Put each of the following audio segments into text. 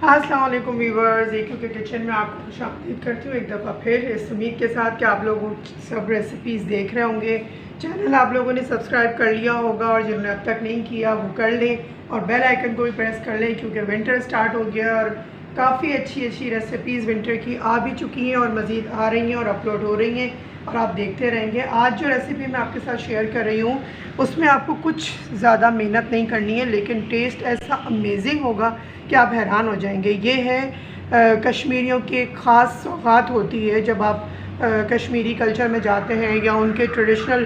अस्सलाम वालेकुम व्यूवर्स, एक के किचन में आपको खुशामदीद करती हूँ एक दफ़ा फिर इस उम्मीद के साथ कि आप लोग सब रेसिपीज़ देख रहे होंगे। चैनल आप लोगों ने सब्सक्राइब कर लिया होगा और जिन्होंने अब तक नहीं किया वो कर लें और बेल आइकन को भी प्रेस कर लें, क्योंकि विंटर स्टार्ट हो गया और काफ़ी अच्छी अच्छी रेसिपीज़ विंटर की आ भी चुकी हैं और मज़ीद आ रही हैं और अपलोड हो रही हैं और आप देखते रहेंगे। आज जो रेसिपी मैं आपके साथ शेयर कर रही हूँ उसमें आपको कुछ ज़्यादा मेहनत नहीं करनी है, लेकिन टेस्ट ऐसा अमेजिंग होगा कि आप हैरान हो जाएंगे। ये है कश्मीरियों की ख़ास सौगात होती है जब आप कश्मीरी कल्चर में जाते हैं या उनके ट्रेडिशनल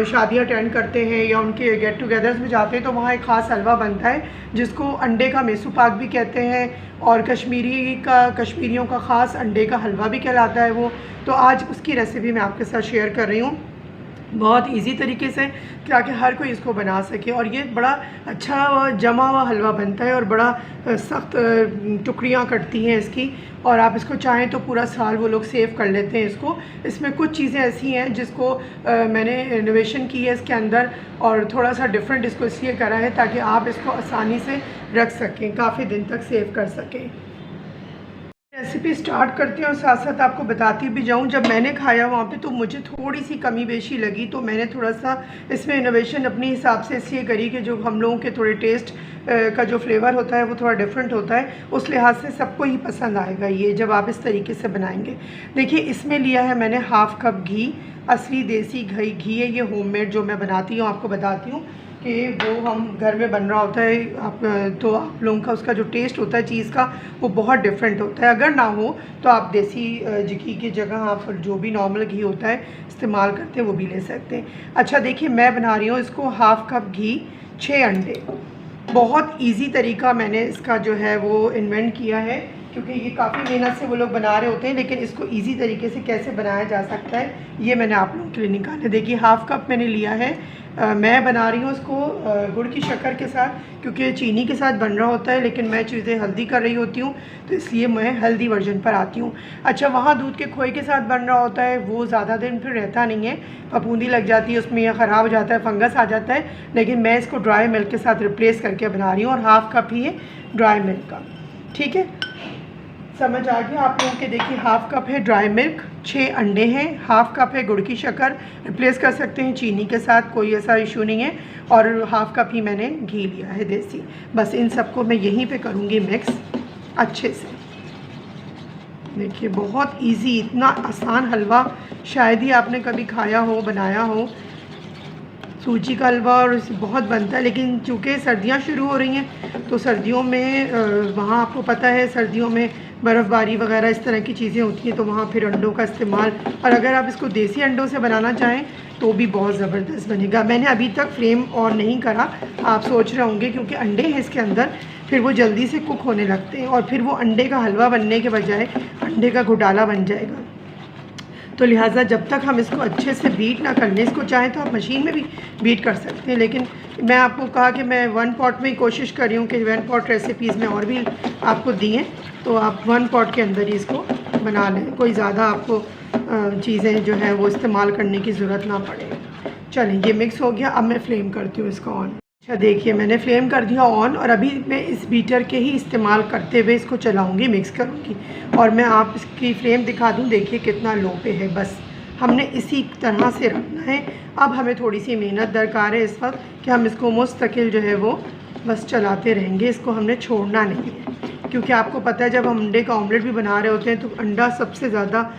शादियाँ अटेंड करते हैं या उनके गेट टुगेदर्स में जाते हैं तो वहाँ एक ख़ास हलवा बनता है जिसको अंडे का मेसू पाक भी कहते हैं और कश्मीरियों का ख़ास अंडे का हलवा भी कहलाता है वो। तो आज उसकी रेसिपी मैं आपके साथ शेयर कर रही हूँ बहुत इजी तरीके से ताकि हर कोई इसको बना सके। और ये बड़ा अच्छा जमा हुआ हलवा बनता है और बड़ा सख्त टुकड़ियाँ कटती हैं इसकी, और आप इसको चाहें तो पूरा साल वो लोग सेव कर लेते हैं इसको। इसमें कुछ चीज़ें ऐसी हैं जिसको मैंने इनोवेशन की है इसके अंदर और थोड़ा सा डिफरेंट इसको इसलिए करा है ताकि आप इसको आसानी से रख सकें, काफ़ी दिन तक सेव कर सकें। रेसिपी स्टार्ट करते हैं और साथ साथ आपको बताती भी जाऊं, जब मैंने खाया वहाँ पे तो मुझे थोड़ी सी कमी बेशी लगी, तो मैंने थोड़ा सा इसमें इनोवेशन अपने हिसाब से इसलिए करी कि जो हम लोगों के थोड़े टेस्ट का जो फ्लेवर होता है वो थोड़ा डिफरेंट होता है, उस लिहाज से सबको ही पसंद आएगा ये जब आप इस तरीके से बनाएंगे। देखिए इसमें लिया है मैंने हाफ़ कप घी, असली देसी घी है ये, होममेड जो मैं बनाती हूँ आपको बताती हूँ कि वो हम घर में बन रहा होता है तो आप लोगों का उसका जो टेस्ट होता है चीज़ का वो बहुत डिफरेंट होता है। अगर ना हो तो आप देसी घी की जगह आप जो भी नॉर्मल घी होता है इस्तेमाल करते हैं वो भी ले सकते हैं। अच्छा देखिए मैं बना रही हूँ इसको हाफ़ कप घी 6 अंडे। बहुत इजी तरीका मैंने इसका जो है वो इन्वेंट किया है, क्योंकि ये काफ़ी मेहनत से वो लोग बना रहे होते हैं, लेकिन इसको इजी तरीके से कैसे बनाया जा सकता है ये मैंने आप लोगों के लिए निकाला। देखिए हाफ़ कप मैंने लिया है। मैं बना रही हूँ इसको गुड़ की शक्कर के साथ, क्योंकि चीनी के साथ बन रहा होता है, लेकिन मैं चीज़ें हल्दी कर रही होती हूँ तो इसलिए मैं हल्दी वर्जन पर आती हूँ। अच्छा वहाँ दूध के खोए के साथ बन रहा होता है वो ज़्यादा दिन फिर रहता नहीं है, फफूंदी लग जाती है उसमें या ख़राब हो जाता है, फंगस आ जाता है, लेकिन मैं इसको ड्राई मिल्क के साथ रिप्लेस करके बना रही हूँ और हाफ़ कप ही है ड्राई मिल्क का। ठीक है, समझ आ गया आप लोगों के। देखिए हाफ़ कप है ड्राई मिल्क, 6 अंडे हैं, हाफ़ कप है गुड़ की शक्कर, रिप्लेस कर सकते हैं चीनी के साथ, कोई ऐसा इशू नहीं है, और हाफ़ कप ही मैंने घी लिया है देसी। बस इन सबको मैं यहीं पे करूँगी मिक्स अच्छे से। देखिए बहुत इजी, इतना आसान हलवा शायद ही आपने कभी खाया हो, बनाया हो। सूजी का हलवा और बहुत बनता है, लेकिन चूँकि सर्दियाँ शुरू हो रही हैं तो सर्दियों में वहाँ आपको पता है सर्दियों में बर्फ़बारी वगैरह इस तरह की चीज़ें होती हैं, तो वहाँ फिर अंडों का इस्तेमाल, और अगर आप इसको देसी अंडों से बनाना चाहें तो भी बहुत ज़बरदस्त बनेगा। मैंने अभी तक फ्लेम ऑन नहीं करा, आप सोच रहे होंगे क्योंकि अंडे हैं इसके अंदर, फिर वो जल्दी से कुक होने लगते हैं और फिर वो अंडे का हलवा बनने के बजाय अंडे का घोटाला बन जाएगा। तो लिहाजा जब तक हम इसको अच्छे से बीट ना कर लें, इसको चाहें तो आप मशीन में भी बीट कर सकते हैं, लेकिन मैं आपको कहा कि मैं 1 पॉट में ही कोशिश कर रही हूँ कि 1 पॉट रेसिपीज़ में और भी आपको दी हैं, तो आप 1 पॉट के अंदर ही इसको बना लें, कोई ज़्यादा आपको चीज़ें जो है वो इस्तेमाल करने की ज़रूरत ना पड़े। चलें ये मिक्स हो गया, अब मैं फ्लेम करती हूँ इसको ऑन। अच्छा देखिए मैंने फ्लेम कर दिया ऑन और अभी मैं इस बीटर के ही इस्तेमाल करते हुए इसको चलाऊंगी, मिक्स करूंगी, और मैं आप इसकी फ्लेम दिखा दूं। देखिए कितना लो पे है, बस हमने इसी तरह से रखना है। अब हमें थोड़ी सी मेहनत दरकार है इस वक्त कि हम इसको मुस्तकिल जो है वो बस चलाते रहेंगे, इसको हमने छोड़ना नहीं है, क्योंकि आपको पता है जब हम अंडे का ऑमलेट भी बना रहे होते हैं तो अंडा सबसे ज़्यादा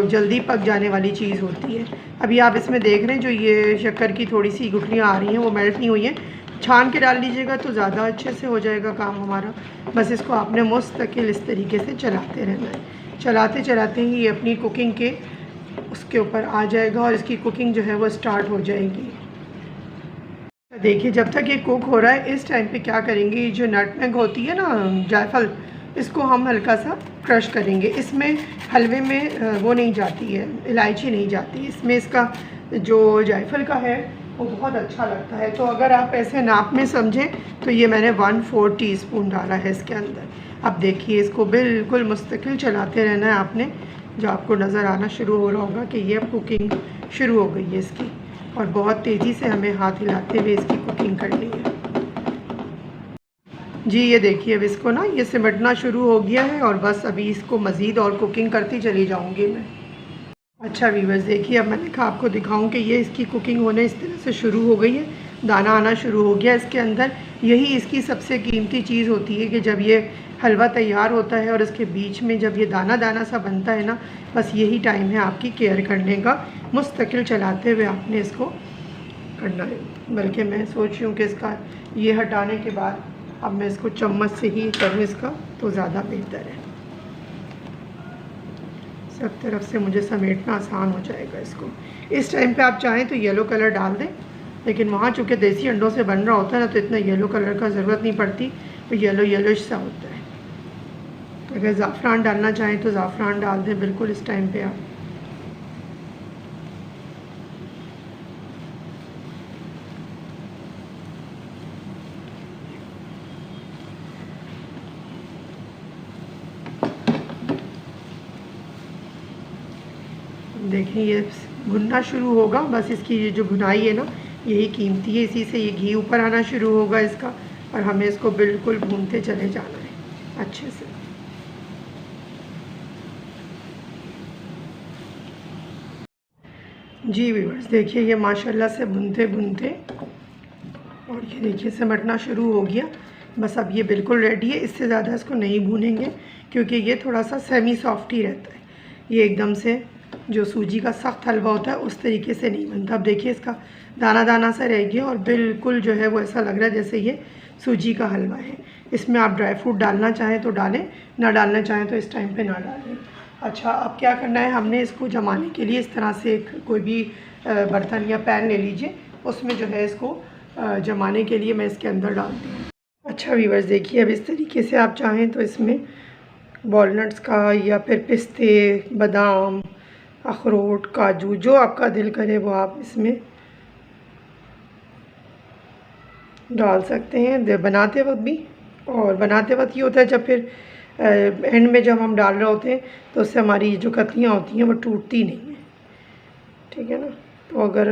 जल्दी पक जाने वाली चीज़ होती है। अभी आप इसमें देख रहे हैं जो ये शक्कर की थोड़ी सी गुठलियाँ आ रही हैं वो मेल्ट नहीं हुई हैं, छान के डाल लीजिएगा तो ज़्यादा अच्छे से हो जाएगा काम हमारा। बस इसको आपने मुस्तकिल इस तरीके से चलाते रहना है, चलाते चलाते ही ये अपनी कुकिंग के उसके ऊपर आ जाएगा और इसकी कुकिंग जो है वो स्टार्ट हो जाएगी। देखिए जब तक ये कुक हो रहा है इस टाइम पे क्या करेंगे, जो नटमेग होती है ना जायफल, इसको हम हल्का सा क्रश करेंगे। इसमें हलवे में वो नहीं जाती है, इलायची नहीं जाती, इसमें इसका जो जायफल का है वो बहुत अच्छा लगता है। तो अगर आप ऐसे नाप में समझें तो ये मैंने 1/4 टीस्पून डाला है इसके अंदर। अब देखिए इसको बिल्कुल मुस्तकिल चलाते रहना है आपने, जो आपको नज़र आना शुरू हो रहा होगा कि ये अब कुकिंग शुरू हो गई है इसकी, और बहुत तेज़ी से हमें हाथ हिलाते हुए इसकी कुकिंग करनी है। जी ये देखिए अब इसको ना ये सिमटना शुरू हो गया है और बस अभी इसको मज़ीद और कुकिंग करती चली जाऊंगी मैं। अच्छा व्यूअर्स देखिए अब मैंने कहा आपको दिखाऊं कि ये इसकी कुकिंग होने इस तरह से शुरू हो गई है, दाना आना शुरू हो गया इसके अंदर। यही इसकी सबसे कीमती चीज़ होती है कि जब ये हलवा तैयार होता है और इसके बीच में जब ये दाना दाना सा बनता है ना, बस यही टाइम है आपकी केयर करने का। मुस्तकिल चलाते हुए आपने इसको करना है। बल्कि मैं सोच रही हूँ कि इसका ये हटाने के बाद अब मैं इसको चम्मच से ही करूँ इसका, तो ज़्यादा बेहतर है। सब तरफ से मुझे समेटना आसान हो जाएगा इसको। इस टाइम पे आप चाहें तो येलो कलर डाल दें, लेकिन वहाँ चूँकि देसी अंडों से बन रहा होता है ना, तो इतना येलो कलर का ज़रूरत नहीं पड़ती, तो येलो येलोइश सा होता है। अगर ज़ाफ़रान डालना चाहें तो ज़ाफ़रान डाल दें बिल्कुल इस टाइम पे आप। देखें ये भुनना शुरू होगा, बस इसकी ये जो भुनाई है ना यही कीमती है, इसी से ये घी ऊपर आना शुरू होगा इसका, और हमें इसको बिल्कुल भूनते चले जाना है अच्छे से। जी व्यूअर्स देखिए ये माशाल्लाह से भुनते भुनते और ये देखिए सिमटना शुरू हो गया। बस अब ये बिल्कुल रेडी है, इससे ज़्यादा इसको नहीं भूनेंगे क्योंकि ये थोड़ा सा सेमी सॉफ्ट ही रहता है। ये एकदम से जो सूजी का सख्त हलवा होता है उस तरीके से नहीं बनता। अब देखिए इसका दाना दाना सा रह गया और बिल्कुल जो है वो ऐसा लग रहा है जैसे ये सूजी का हलवा है। इसमें आप ड्राई फ्रूट डालना चाहें तो डालें, ना डालना चाहें तो इस टाइम पे ना डालें। अच्छा अब क्या करना है, हमने इसको जमाने के लिए इस तरह से एक कोई भी बर्तन या पैन ले लीजिए, उसमें जो है इसको जमाने के लिए मैं इसके अंदर डालती हूँ। अच्छा व्यूअर्स देखिए अब इस तरीके से आप चाहें तो इसमें वॉलनट्स का या फिर पिस्ते, बादाम, अखरोट, काजू, जो आपका दिल करे वो आप इसमें डाल सकते हैं बनाते वक्त भी। और बनाते वक्त ये होता है जब फिर एंड में जब हम डाल रहे होते हैं तो उससे हमारी जो कतलियाँ होती हैं वो टूटती नहीं हैं, ठीक है ना। तो अगर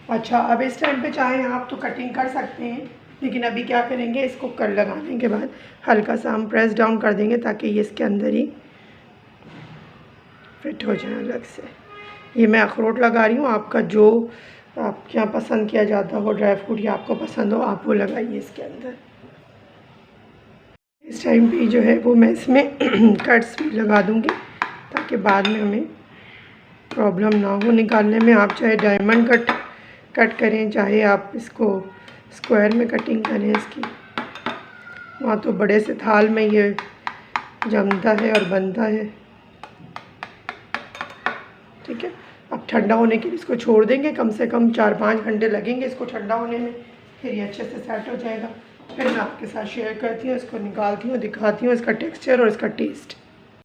अच्छा अब इस टाइम पे चाहें आप तो कटिंग कर सकते हैं, लेकिन अभी क्या करेंगे, इसको कर लगाने के बाद हल्का सा हम प्रेस डाउन कर देंगे ताकि ये इसके अंदर ही फिट हो जाए अलग से। ये मैं अखरोट लगा रही हूँ, आपका जो आपके यहाँ पसंद किया जाता हो ड्राई फ्रूट या आपको पसंद हो आप वो लगाइए इसके अंदर। इस टाइम पे जो है वो मैं इसमें कट्स भी लगा दूँगी ताकि बाद में हमें प्रॉब्लम ना हो निकालने में। आप चाहे डायमंड कट करें, चाहे आप इसको स्क्वायर में कटिंग करें इसकी, वहाँ तो बड़े से थाल में ये जमता है और बनता है, ठीक है। अब ठंडा होने के लिए इसको छोड़ देंगे, कम से कम 4-5 घंटे लगेंगे इसको ठंडा होने में, फिर ये अच्छे से सेट हो जाएगा। फिर मैं आपके साथ शेयर करती हूँ, इसको निकालती हूँ, दिखाती हूँ इसका टेक्सचर और इसका टेस्ट।